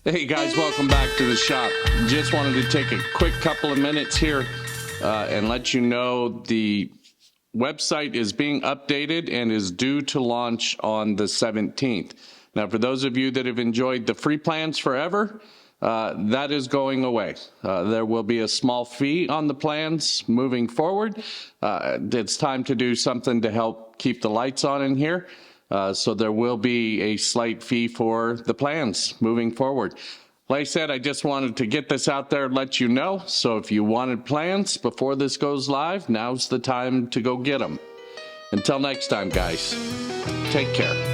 Hey guys, welcome back to the shop. Just wanted to take a quick couple of minutes here and let you know the website is being updated and is due to launch on the 17th. Now, for those of you that have enjoyed the free plans forever, that is going away. There will be a small fee on the plans moving forward. It's time to do something to help keep the lights on in here. So there will be a slight fee for the plans moving forward. Like I said, I just wanted to get this out there and let you know. So if you wanted plans before this goes live, now's the time to go get them. Until next time, guys, take care.